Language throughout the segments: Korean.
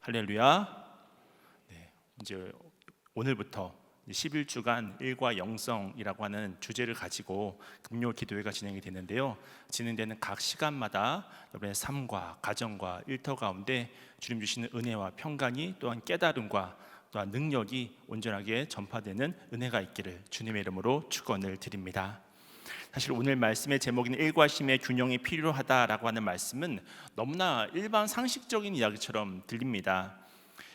할렐루야. 이제 오늘부터 11주간 일과 영성이라고 하는 주제를 가지고 금요 기도회가 진행이 되는데요. 진행되는 각 시간마다 여러분의 삶과 가정과 일터 가운데 주님 주시는 은혜와 평강이 또한 깨달음과 또한 능력이 온전하게 전파되는 은혜가 있기를 주님의 이름으로 축원을 드립니다. 사실 오늘 말씀의 제목인 일과 심의 균형이 필요하다라고 하는 말씀은 너무나 일반 상식적인 이야기처럼 들립니다.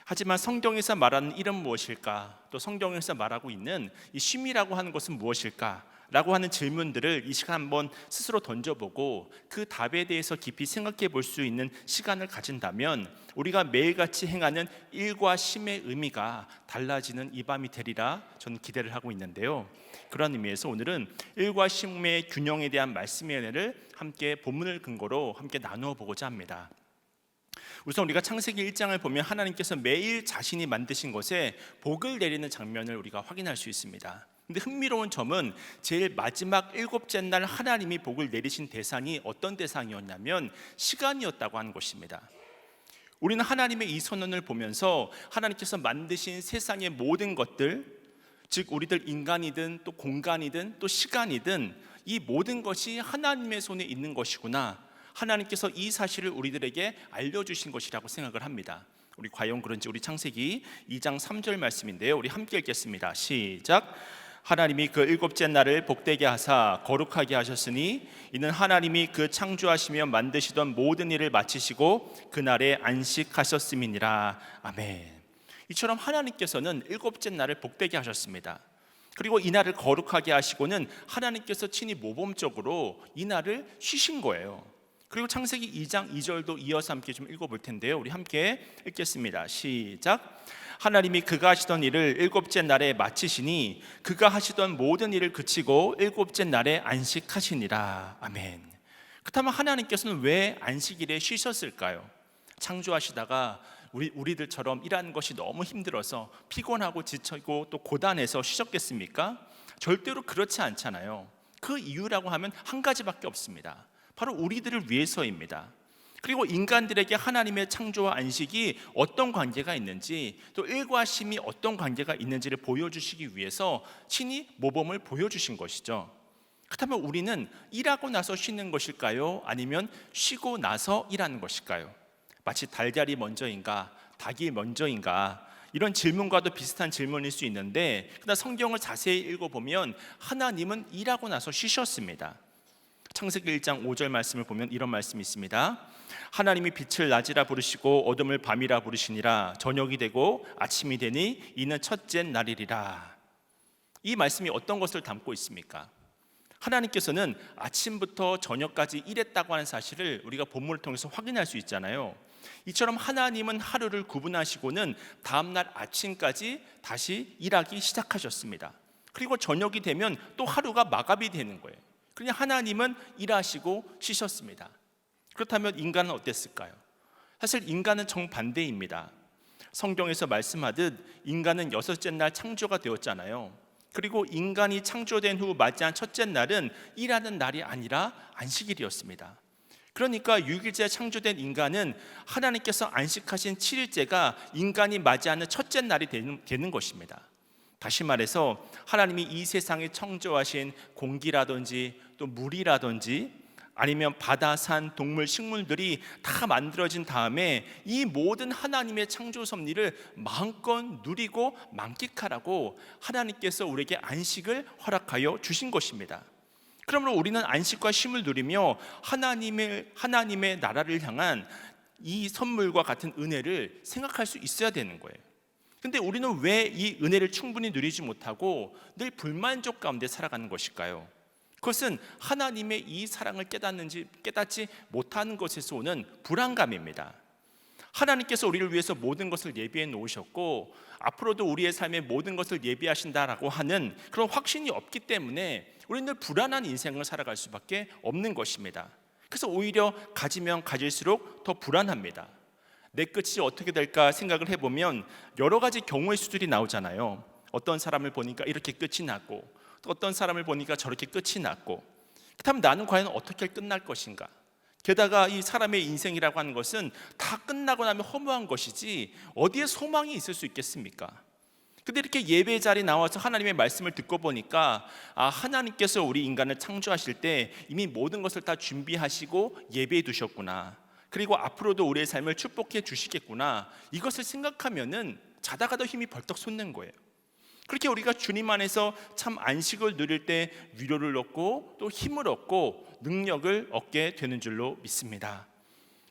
하지만 성경에서 말하는 일은 무엇일까? 또 성경에서 말하고 있는 이 쉼이라고 하는 것은 무엇일까? 라고 하는 질문들을 이 시간 한번 스스로 던져보고 그 답에 대해서 깊이 생각해 볼 수 있는 시간을 가진다면 우리가 매일같이 행하는 일과 쉼의 의미가 달라지는 이 밤이 되리라 저는 기대를 하고 있는데요. 그런 의미에서 오늘은 일과 쉼의 균형에 대한 말씀의 은혜를 함께 본문을 근거로 함께 나누어 보고자 합니다. 우선 우리가 창세기 1장을 보면 하나님께서 매일 자신이 만드신 것에 복을 내리는 장면을 우리가 확인할 수 있습니다. 근데 흥미로운 점은 제일 마지막 일곱째 날 하나님이 복을 내리신 대상이 어떤 대상이었냐면 시간이었다고 하는 것입니다. 우리는 하나님의 이 선언을 보면서 하나님께서 만드신 세상의 모든 것들, 즉 우리들 인간이든 또 공간이든 또 시간이든 이 모든 것이 하나님의 손에 있는 것이구나, 하나님께서 이 사실을 우리들에게 알려주신 것이라고 생각을 합니다. 우리 과연 그런지 우리 창세기 2장 3절 말씀인데요, 우리 함께 읽겠습니다. 시작. 하나님이 그 일곱째 날을 복되게 하사 거룩하게 하셨으니 이는 하나님이 그 창조하시며 만드시던 모든 일을 마치시고 그날에 안식하셨음이니라. 아멘. 이처럼 하나님께서는 일곱째 날을 복되게 하셨습니다. 그리고 이 날을 거룩하게 하시고는 하나님께서 친히 모범적으로 이 날을 쉬신 거예요. 그리고 창세기 2장 2절도 이어서 함께 좀 읽어볼 텐데요, 우리 함께 읽겠습니다. 시작. 하나님이 그가 하시던 일을 일곱째 날에 마치시니 그가 하시던 모든 일을 그치고 일곱째 날에 안식하시니라. 아멘. 그렇다면 하나님께서는 왜 안식일에 쉬셨을까요? 창조하시다가 우리들처럼 일하는 것이 너무 힘들어서 피곤하고 지치고 또 고단해서 쉬셨겠습니까? 절대로 그렇지 않잖아요. 그 이유라고 하면 한 가지밖에 없습니다. 바로 우리들을 위해서입니다. 그리고 인간들에게 하나님의 창조와 안식이 어떤 관계가 있는지, 또 일과 쉼이 어떤 관계가 있는지를 보여주시기 위해서 친히 모범을 보여주신 것이죠. 그렇다면 우리는 일하고 나서 쉬는 것일까요? 아니면 쉬고 나서 일하는 것일까요? 마치 달걀이 먼저인가 닭이 먼저인가, 이런 질문과도 비슷한 질문일 수 있는데, 그러나 성경을 자세히 읽어보면 하나님은 일하고 나서 쉬셨습니다. 창세기 1장 5절 말씀을 보면 이런 말씀이 있습니다. 하나님이 빛을 낮이라 부르시고 어둠을 밤이라 부르시니라. 저녁이 되고 아침이 되니 이는 첫째 날이리라. 이 말씀이 어떤 것을 담고 있습니까? 하나님께서는 아침부터 저녁까지 일했다고 하는 사실을 우리가 본문을 통해서 확인할 수 있잖아요. 이처럼 하나님은 하루를 구분하시고는 다음날 아침까지 다시 일하기 시작하셨습니다. 그리고 저녁이 되면 또 하루가 마감이 되는 거예요. 그냥 하나님은 일하시고 쉬셨습니다. 그렇다면 인간은 어땠을까요? 사실 인간은 정반대입니다. 성경에서 말씀하듯 인간은 여섯째 날 창조가 되었잖아요. 그리고 인간이 창조된 후 맞이한 첫째 날은 일하는 날이 아니라 안식일이었습니다. 그러니까 6일째 창조된 인간은 하나님께서 안식하신 7일째가 인간이 맞이하는 첫째 날이 되는 것입니다. 다시 말해서 하나님이 이 세상에 창조하신 공기라든지 또 물이라든지 아니면 바다, 산, 동물, 식물들이 다 만들어진 다음에 이 모든 하나님의 창조 섭리를 마음껏 누리고 만끽하라고 하나님께서 우리에게 안식을 허락하여 주신 것입니다. 그러므로 우리는 안식과 쉼을 누리며 하나님의 나라를 향한 이 선물과 같은 은혜를 생각할 수 있어야 되는 거예요. 근데 우리는 왜 이 은혜를 충분히 누리지 못하고 늘 불만족 가운데 살아가는 것일까요? 그것은 하나님의 이 사랑을 깨닫지 못하는 것에서 오는 불안감입니다. 하나님께서 우리를 위해서 모든 것을 예비해 놓으셨고 앞으로도 우리의 삶에 모든 것을 예비하신다라고 하는 그런 확신이 없기 때문에 우리는 늘 불안한 인생을 살아갈 수밖에 없는 것입니다. 그래서 오히려 가지면 가질수록 더 불안합니다. 내 끝이 어떻게 될까 생각을 해보면 여러 가지 경우의 수들이 나오잖아요. 어떤 사람을 보니까 이렇게 끝이 났고 또 어떤 사람을 보니까 저렇게 끝이 났고, 그렇다면 나는 과연 어떻게 끝날 것인가? 게다가 이 사람의 인생이라고 하는 것은 다 끝나고 나면 허무한 것이지 어디에 소망이 있을 수 있겠습니까? 근데 이렇게 예배 자리에 나와서 하나님의 말씀을 듣고 보니까 하나님께서 우리 인간을 창조하실 때 이미 모든 것을 다 준비하시고 예배해 두셨구나. 그리고 앞으로도 우리의 삶을 축복해 주시겠구나. 이것을 생각하면은 자다가도 힘이 벌떡 솟는 거예요. 그렇게 우리가 주님 안에서 참 안식을 누릴 때 위로를 얻고 또 힘을 얻고 능력을 얻게 되는 줄로 믿습니다.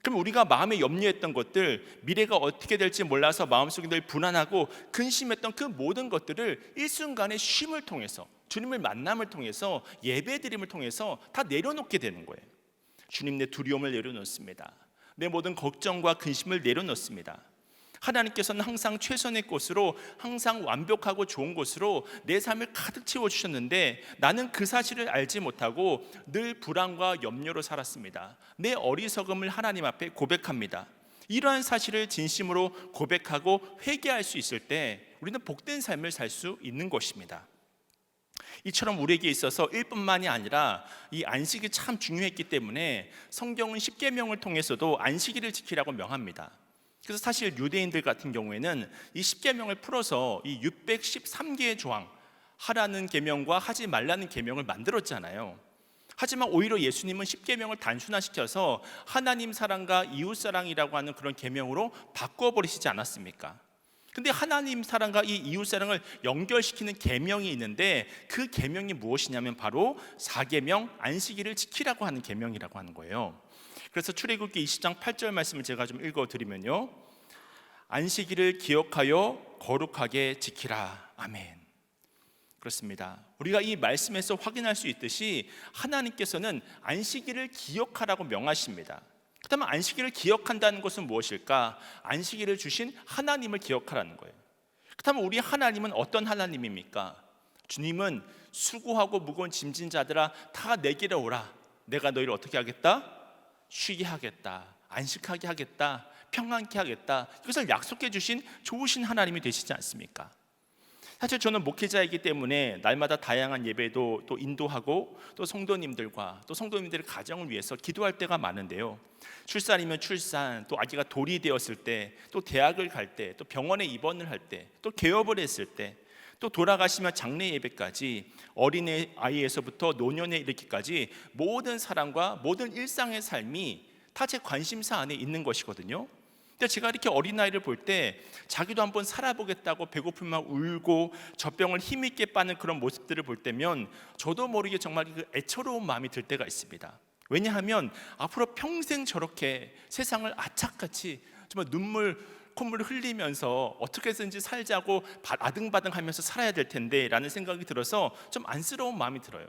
그럼 우리가 마음에 염려했던 것들, 미래가 어떻게 될지 몰라서 마음속에 늘 불안하고 근심했던 그 모든 것들을 일순간의 쉼을 통해서, 주님을 만남을 통해서, 예배드림을 통해서 다 내려놓게 되는 거예요. 주님, 내 두려움을 내려놓습니다. 내 모든 걱정과 근심을 내려놓습니다. 하나님께서는 항상 최선의 곳으로, 항상 완벽하고 좋은 곳으로 내 삶을 가득 채워주셨는데 나는 그 사실을 알지 못하고 늘 불안과 염려로 살았습니다. 내 어리석음을 하나님 앞에 고백합니다. 이러한 사실을 진심으로 고백하고 회개할 수 있을 때 우리는 복된 삶을 살 수 있는 것입니다. 이처럼 우리에게 있어서 일뿐만이 아니라 이 안식이 참 중요했기 때문에 성경은 십계명을 통해서도 안식일을 지키라고 명합니다. 그래서 사실 유대인들 같은 경우에는 이 십계명을 풀어서 이 613개의 조항, 하라는 계명과 하지 말라는 계명을 만들었잖아요. 하지만 오히려 예수님은 십계명을 단순화시켜서 하나님 사랑과 이웃 사랑이라고 하는 그런 계명으로 바꿔버리시지 않았습니까? 근데 하나님 사랑과 이 이웃 사랑을 연결시키는 계명이 있는데 그 계명이 무엇이냐면 바로 4계명 안식일을 지키라고 하는 계명이라고 하는 거예요. 그래서 출애굽기 20장 8절 말씀을 제가 좀 읽어드리면요, 안식일을 기억하여 거룩하게 지키라. 아멘. 그렇습니다. 우리가 이 말씀에서 확인할 수 있듯이 하나님께서는 안식일을 기억하라고 명하십니다. 그렇다면 안식일을 기억한다는 것은 무엇일까? 안식일을 주신 하나님을 기억하라는 거예요. 그렇다면 우리 하나님은 어떤 하나님입니까? 주님은 수고하고 무거운 짐진 자들아 다 내게로 오라. 내가 너희를 어떻게 하겠다? 쉬게 하겠다, 안식하게 하겠다, 평안케 하겠다. 이것을 약속해 주신 좋으신 하나님이 되시지 않습니까? 사실 저는 목회자이기 때문에 날마다 다양한 예배도 또 인도하고 또 성도님들과 또 성도님들의 가정을 위해서 기도할 때가 많은데요, 출산이면 출산, 또 아기가 돌이 되었을 때, 또 대학을 갈 때, 또 병원에 입원을 할 때, 또 개업을 했을 때, 또 돌아가시면 장례 예배까지 어린애 아이에서부터 노년에 이르기까지 모든 사람과 모든 일상의 삶이 다 제 관심사 안에 있는 것이거든요. 근데 제가 이렇게 어린아이를 볼 때 자기도 한번 살아보겠다고 배고픔만 울고 젖병을 힘있게 빠는 그런 모습들을 볼 때면 저도 모르게 정말 그 애처로운 마음이 들 때가 있습니다. 왜냐하면 앞으로 평생 저렇게 세상을 악착같이 정말 콧물을 흘리면서 어떻게 해서든지 살자고 아등바등하면서 살아야 될 텐데 라는 생각이 들어서 좀 안쓰러운 마음이 들어요.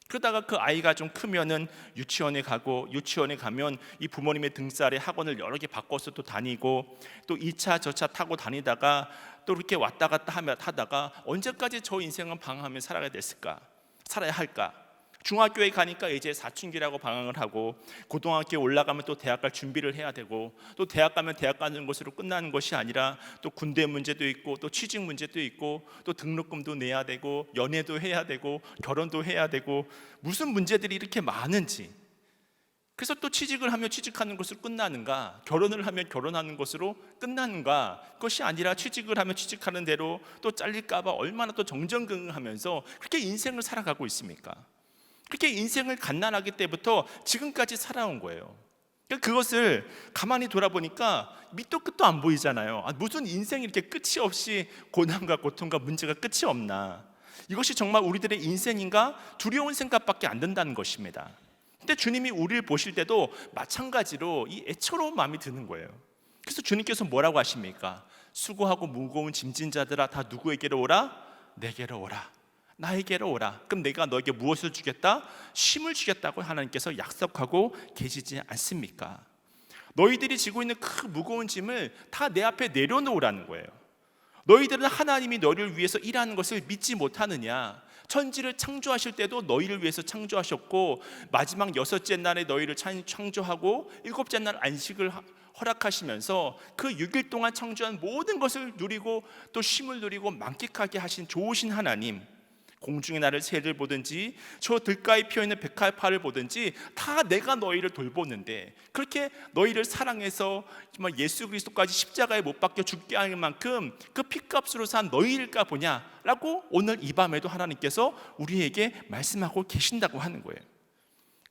그러다가 그 아이가 좀 크면은 유치원에 가고, 유치원에 가면 이 부모님의 등살에 학원을 여러 개 바꿔서 또 다니고, 또 2차 저차 타고 다니다가 또 이렇게 왔다 갔다 하다가 언제까지 저 인생은 방황하며 살아야 할까? 중학교에 가니까 이제 사춘기라고 방황을 하고, 고등학교에 올라가면 또 대학 갈 준비를 해야 되고, 또 대학 가면 대학 가는 것으로 끝나는 것이 아니라 또 군대 문제도 있고, 또 취직 문제도 있고, 또 등록금도 내야 되고, 연애도 해야 되고, 결혼도 해야 되고, 무슨 문제들이 이렇게 많은지. 그래서 또 취직을 하면 취직하는 것으로 끝나는가, 결혼을 하면 결혼하는 것으로 끝나는가, 그것이 아니라 취직을 하면 취직하는 대로 또 잘릴까 봐 얼마나 또 정정긍긍하면서 그렇게 인생을 살아가고 있습니까? 그렇게 인생을 갓난아기 때부터 지금까지 살아온 거예요. 그것을 가만히 돌아보니까 밑도 끝도 안 보이잖아요. 무슨 인생이 이렇게 끝이 없이 고난과 고통과 문제가 끝이 없나. 이것이 정말 우리들의 인생인가 두려운 생각밖에 안 든다는 것입니다. 근데 주님이 우리를 보실 때도 마찬가지로 이 애처로운 마음이 드는 거예요. 그래서 주님께서 뭐라고 하십니까? 수고하고 무거운 짐진 자들아 다 누구에게로 오라? 내게로 오라. 나에게로 오라. 그럼 내가 너에게 무엇을 주겠다? 쉼을 주겠다고 하나님께서 약속하고 계시지 않습니까? 너희들이 지고 있는 그 무거운 짐을 다 내 앞에 내려놓으라는 거예요. 너희들은 하나님이 너희를 위해서 일하는 것을 믿지 못하느냐? 천지를 창조하실 때도 너희를 위해서 창조하셨고, 마지막 6째 날에 너희를 창조하고 7째 날 안식을 허락하시면서 그 6일 동안 창조한 모든 것을 누리고 또 쉼을 누리고 만끽하게 하신 좋으신 하나님, 공중의 나를 새를 보든지 저 들가에 피어있는 백합화를 보든지 다 내가 너희를 돌보는데, 그렇게 너희를 사랑해서 정말 예수 그리스도까지 십자가에 못 박혀 죽게 할 만큼 그 핏값으로 산 너희일까 보냐라고 오늘 이 밤에도 하나님께서 우리에게 말씀하고 계신다고 하는 거예요.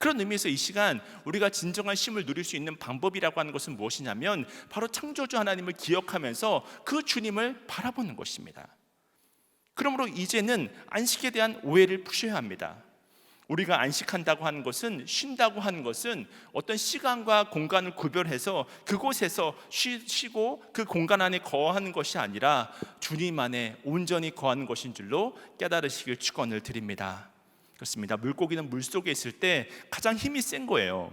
그런 의미에서 이 시간 우리가 진정한 쉼을 누릴 수 있는 방법이라고 하는 것은 무엇이냐면 바로 창조주 하나님을 기억하면서 그 주님을 바라보는 것입니다. 그러므로 이제는 안식에 대한 오해를 푸셔야 합니다. 우리가 안식한다고 하는 것은, 쉰다고 하는 것은 어떤 시간과 공간을 구별해서 그곳에서 쉬고 그 공간 안에 거하는 것이 아니라 주님 안에 온전히 거하는 것인 줄로 깨달으시길 축원을 드립니다. 그렇습니다. 물고기는 물속에 있을 때 가장 힘이 센 거예요.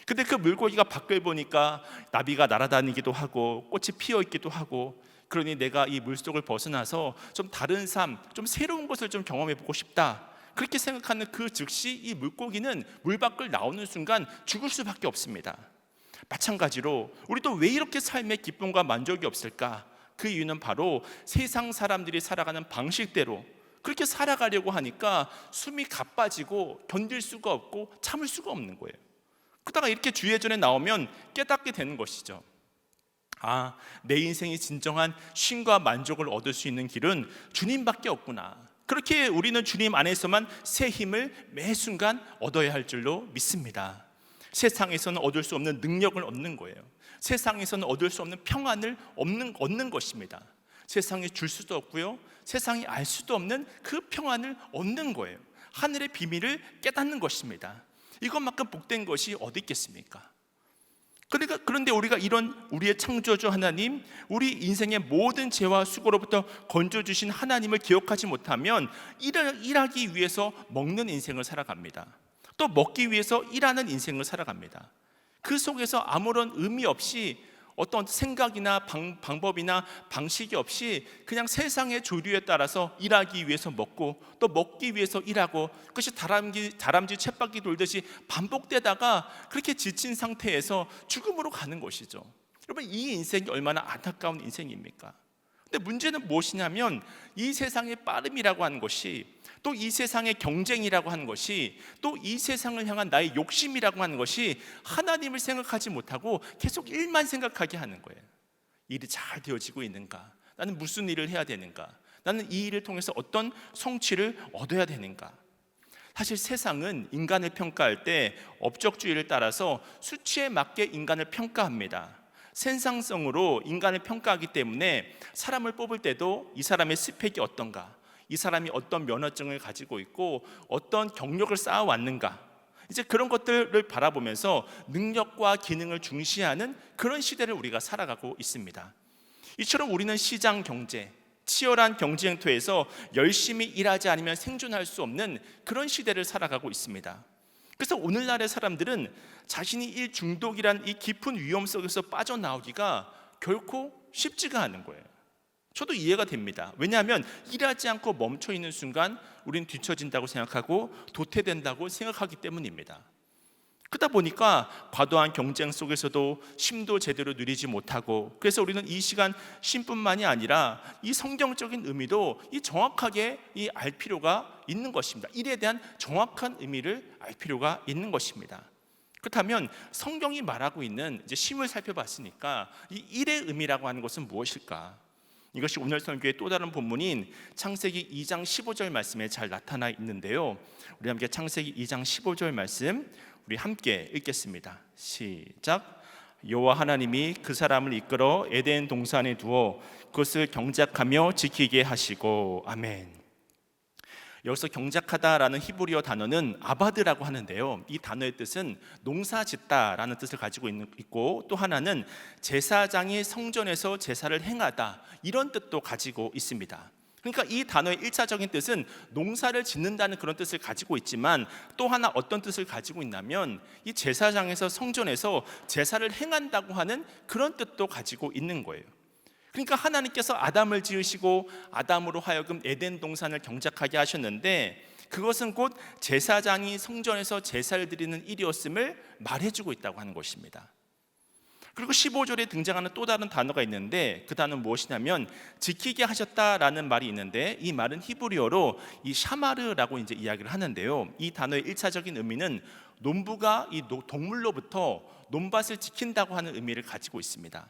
근데 그 물고기가 밖을 보니까 나비가 날아다니기도 하고 꽃이 피어 있기도 하고, 그러니 내가 이 물속을 벗어나서 좀 다른 삶, 좀 새로운 것을 좀 경험해 보고 싶다, 그렇게 생각하는 그 즉시 이 물고기는 물 밖을 나오는 순간 죽을 수밖에 없습니다. 마찬가지로 우리도 왜 이렇게 삶의 기쁨과 만족이 없을까? 그 이유는 바로 세상 사람들이 살아가는 방식대로 그렇게 살아가려고 하니까 숨이 가빠지고 견딜 수가 없고 참을 수가 없는 거예요. 그러다가 이렇게 주예전에 나오면 깨닫게 되는 것이죠. 아, 내 인생이 진정한 쉼과 만족을 얻을 수 있는 길은 주님밖에 없구나. 그렇게 우리는 주님 안에서만 새 힘을 매 순간 얻어야 할 줄로 믿습니다. 세상에서는 얻을 수 없는 능력을 얻는 거예요. 세상에서는 얻을 수 없는 평안을 얻는 것입니다. 세상에 줄 수도 없고요, 세상이 알 수도 없는 그 평안을 얻는 거예요. 하늘의 비밀을 깨닫는 것입니다. 이것만큼 복된 것이 어디 있겠습니까? 그런데 우리가 이런 우리의 창조주 하나님, 우리 인생의 모든 죄와 수고로부터 건져주신 하나님을 기억하지 못하면 일하기 위해서 먹는 인생을 살아갑니다. 또 먹기 위해서 일하는 인생을 살아갑니다. 그 속에서 아무런 의미 없이 어떤 생각이나 방법이나 방식이 없이 그냥 세상의 조류에 따라서 일하기 위해서 먹고 또 먹기 위해서 일하고, 그것이 다람쥐 쳇바퀴 돌듯이 반복되다가 그렇게 지친 상태에서 죽음으로 가는 것이죠. 여러분, 이 인생이 얼마나 안타까운 인생입니까? 근데 문제는 무엇이냐면 이 세상의 빠름이라고 하는 것이, 또 이 세상의 경쟁이라고 하는 것이, 또 이 세상을 향한 나의 욕심이라고 하는 것이 하나님을 생각하지 못하고 계속 일만 생각하게 하는 거예요. 일이 잘 되어지고 있는가? 나는 무슨 일을 해야 되는가? 나는 이 일을 통해서 어떤 성취를 얻어야 되는가? 사실 세상은 인간을 평가할 때 업적주의를 따라서 수치에 맞게 인간을 평가합니다. 생산성으로 인간을 평가하기 때문에 사람을 뽑을 때도 이 사람의 스펙이 어떤가, 이 사람이 어떤 면허증을 가지고 있고 어떤 경력을 쌓아왔는가, 이제 그런 것들을 바라보면서 능력과 기능을 중시하는 그런 시대를 우리가 살아가고 있습니다. 이처럼 우리는 시장 경제, 치열한 경쟁터에서 열심히 일하지 않으면 생존할 수 없는 그런 시대를 살아가고 있습니다. 그래서 오늘날의 사람들은 자신이 일 중독이란 이 깊은 위험 속에서 빠져나오기가 결코 쉽지가 않은 거예요. 저도 이해가 됩니다. 왜냐하면 일하지 않고 멈춰 있는 순간 우리는 뒤처진다고 생각하고 도태된다고 생각하기 때문입니다. 그러다 보니까 과도한 경쟁 속에서도 쉼도 제대로 누리지 못하고, 그래서 우리는 이 시간 쉼뿐만이 아니라 이 성경적인 의미도 정확하게 알 필요가 있는 것입니다. 일에 대한 정확한 의미를 알 필요가 있는 것입니다. 그렇다면 성경이 말하고 있는 이제 쉼을 살펴봤으니까 이 일의 의미라고 하는 것은 무엇일까? 이것이 오늘 설교의 또 다른 본문인 창세기 2장 15절 말씀에 잘 나타나 있는데요, 우리 함께 창세기 2장 15절 말씀 우리 함께 읽겠습니다. 시작. 여호와 하나님이 그 사람을 이끌어 에덴 동산에 두어 그것을 경작하며 지키게 하시고. 아멘. 여기서 경작하다라는 히브리어 단어는 아바드라고 하는데요, 이 단어의 뜻은 농사짓다라는 뜻을 가지고 있고, 또 하나는 제사장이 성전에서 제사를 행하다, 이런 뜻도 가지고 있습니다. 그러니까 이 단어의 1차적인 뜻은 농사를 짓는다는 그런 뜻을 가지고 있지만, 또 하나 어떤 뜻을 가지고 있냐면 이 제사장에서 성전에서 제사를 행한다고 하는 그런 뜻도 가지고 있는 거예요. 그러니까 하나님께서 아담을 지으시고 아담으로 하여금 에덴 동산을 경작하게 하셨는데, 그것은 곧 제사장이 성전에서 제사를 드리는 일이었음을 말해주고 있다고 하는 것입니다. 그리고 15절에 등장하는 또 다른 단어가 있는데 그 단어는 무엇이냐면 지키게 하셨다라는 말이 있는데, 이 말은 히브리어로 이 샤마르라고 이제 이야기를 하는데요. 이 단어의 1차적인 의미는 농부가 이 동물로부터 논밭을 지킨다고 하는 의미를 가지고 있습니다.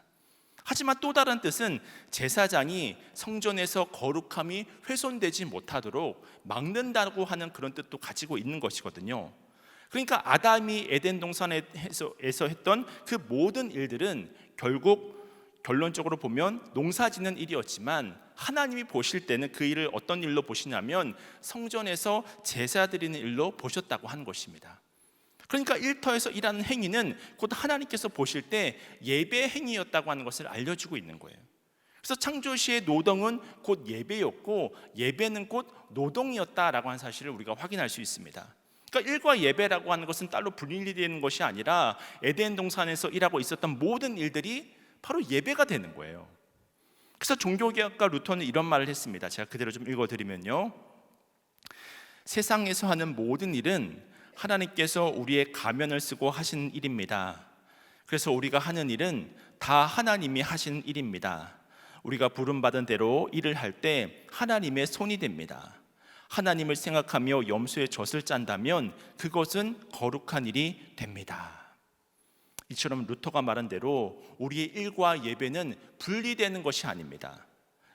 하지만 또 다른 뜻은 제사장이 성전에서 거룩함이 훼손되지 못하도록 막는다고 하는 그런 뜻도 가지고 있는 것이거든요. 그러니까 아담이 에덴 동산에서 했던 그 모든 일들은 결국 결론적으로 보면 농사 짓는 일이었지만, 하나님이 보실 때는 그 일을 어떤 일로 보시냐면 성전에서 제사 드리는 일로 보셨다고 하는 것입니다. 그러니까 일터에서 일하는 행위는 곧 하나님께서 보실 때 예배 행위였다고 하는 것을 알려주고 있는 거예요. 그래서 창조시의 노동은 곧 예배였고 예배는 곧 노동이었다라고 하는 사실을 우리가 확인할 수 있습니다. 그러니까 일과 예배라고 하는 것은 따로 분리되는 것이 아니라 에덴 동산에서 일하고 있었던 모든 일들이 바로 예배가 되는 거예요. 그래서 종교개혁가 루터는 이런 말을 했습니다. 제가 그대로 좀 읽어드리면요, 세상에서 하는 모든 일은 하나님께서 우리의 가면을 쓰고 하신 일입니다. 그래서 우리가 하는 일은 다 하나님이 하신 일입니다. 우리가 부름받은 대로 일을 할 때 하나님의 손이 됩니다. 하나님을 생각하며 염소의 젖을 짠다면 그것은 거룩한 일이 됩니다. 이처럼 루터가 말한 대로 우리의 일과 예배는 분리되는 것이 아닙니다.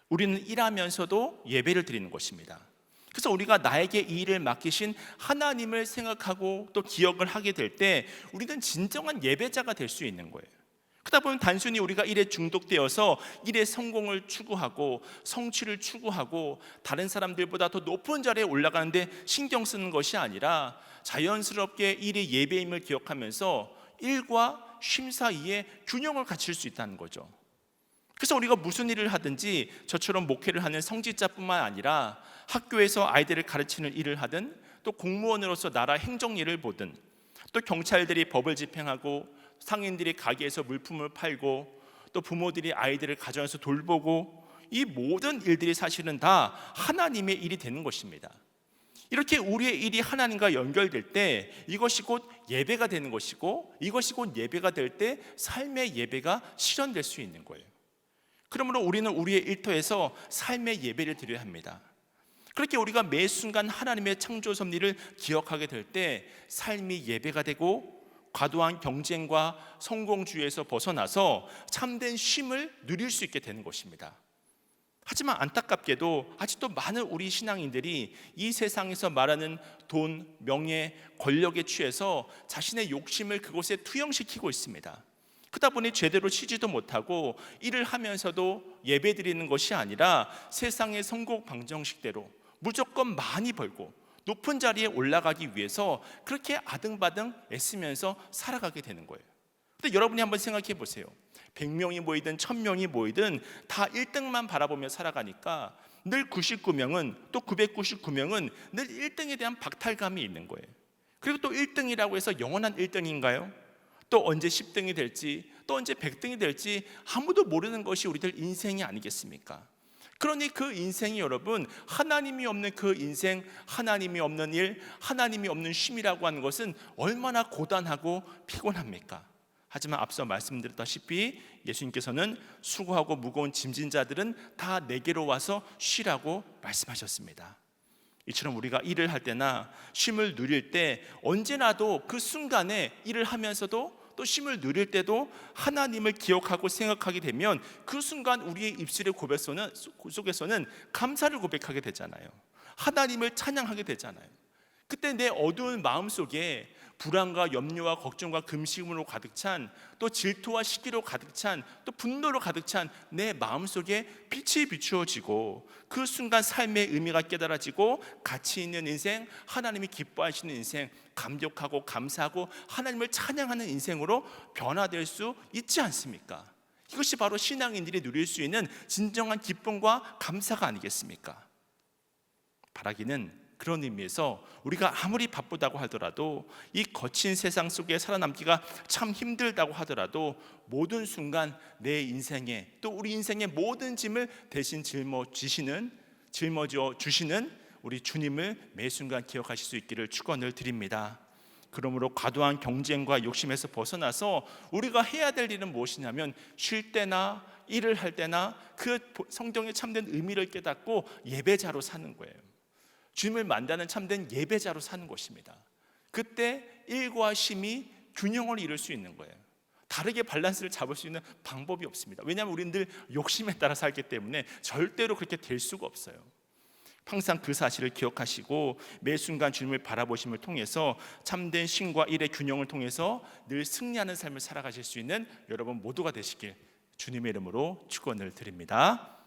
우리는 일하면서도 예배를 드리는 것입니다. 그래서 우리가 나에게 이 일을 맡기신 하나님을 생각하고 또 기억을 하게 될 때 우리는 진정한 예배자가 될 수 있는 거예요. 그러다 보면 단순히 우리가 일에 중독되어서 일의 성공을 추구하고 성취를 추구하고 다른 사람들보다 더 높은 자리에 올라가는데 신경 쓰는 것이 아니라 자연스럽게 일이 예배임을 기억하면서 일과 쉼 사이에 균형을 갖출 수 있다는 거죠. 그래서 우리가 무슨 일을 하든지 저처럼 목회를 하는 성직자뿐만 아니라 학교에서 아이들을 가르치는 일을 하든, 또 공무원으로서 나라 행정 일을 보든, 또 경찰들이 법을 집행하고 상인들이 가게에서 물품을 팔고, 또 부모들이 아이들을 가정에서 돌보고, 이 모든 일들이 사실은 다 하나님의 일이 되는 것입니다. 이렇게 우리의 일이 하나님과 연결될 때 이것이 곧 예배가 되는 것이고, 이것이 곧 예배가 될 때 삶의 예배가 실현될 수 있는 거예요. 그러므로 우리는 우리의 일터에서 삶의 예배를 드려야 합니다. 그렇게 우리가 매 순간 하나님의 창조 섭리를 기억하게 될 때 삶이 예배가 되고, 과도한 경쟁과 성공주의에서 벗어나서 참된 쉼을 누릴 수 있게 되는 것입니다. 하지만 안타깝게도 아직도 많은 우리 신앙인들이 이 세상에서 말하는 돈, 명예, 권력에 취해서 자신의 욕심을 그곳에 투영시키고 있습니다. 그러다 보니 제대로 쉬지도 못하고 일을 하면서도 예배 드리는 것이 아니라 세상의 성공 방정식대로 무조건 많이 벌고 높은 자리에 올라가기 위해서 그렇게 아등바등 애쓰면서 살아가게 되는 거예요. 근데 여러분이 한번 생각해 보세요. 100명이 모이든 1000명이 모이든 다 1등만 바라보며 살아가니까 늘 99명은, 또 999명은 늘 1등에 대한 박탈감이 있는 거예요. 그리고 또 1등이라고 해서 영원한 1등인가요? 또 언제 10등이 될지, 또 언제 100등이 될지 아무도 모르는 것이 우리들 인생이 아니겠습니까? 그러니 그 인생이 여러분, 하나님이 없는 그 인생, 하나님이 없는 일, 하나님이 없는 쉼이라고 하는 것은 얼마나 고단하고 피곤합니까? 하지만 앞서 말씀드렸다시피 예수님께서는 수고하고 무거운 짐진 자들은 다 내게로 와서 쉬라고 말씀하셨습니다. 이처럼 우리가 일을 할 때나 쉼을 누릴 때 언제나도 그 순간에 일을 하면서도 또 쉼을 누릴 때도 하나님을 기억하고 생각하게 되면 그 순간 우리의 입술의 고백 속에서는 감사를 고백하게 되잖아요. 하나님을 찬양하게 되잖아요. 그때 내 어두운 마음속에 불안과 염려와 걱정과 금식음으로 가득 찬, 또 질투와 시기로 가득 찬, 또 분노로 가득 찬 내 마음속에 빛이 비추어지고 그 순간 삶의 의미가 깨달아지고 가치 있는 인생, 하나님이 기뻐하시는 인생, 감격하고 감사하고 하나님을 찬양하는 인생으로 변화될 수 있지 않습니까? 이것이 바로 신앙인들이 누릴 수 있는 진정한 기쁨과 감사가 아니겠습니까? 바라기는 그런 의미에서 우리가 아무리 바쁘다고 하더라도, 이 거친 세상 속에 살아남기가 참 힘들다고 하더라도 모든 순간 내 인생에, 또 우리 인생의 모든 짐을 대신 짊어져 주시는 우리 주님을 매 순간 기억하실 수 있기를 축원을 드립니다. 그러므로 과도한 경쟁과 욕심에서 벗어나서 우리가 해야 될 일은 무엇이냐면 쉴 때나 일을 할 때나 그 성경의 참된 의미를 깨닫고 예배자로 사는 거예요. 주님을 만나는 참된 예배자로 사는 것입니다. 그때 일과 쉼이 균형을 이룰 수 있는 거예요. 다르게 밸런스를 잡을 수 있는 방법이 없습니다. 왜냐하면 우리는 늘 욕심에 따라 살기 때문에 절대로 그렇게 될 수가 없어요. 항상 그 사실을 기억하시고 매 순간 주님을 바라보심을 통해서 참된 쉼과 일의 균형을 통해서 늘 승리하는 삶을 살아가실 수 있는 여러분 모두가 되시길 주님의 이름으로 축원을 드립니다.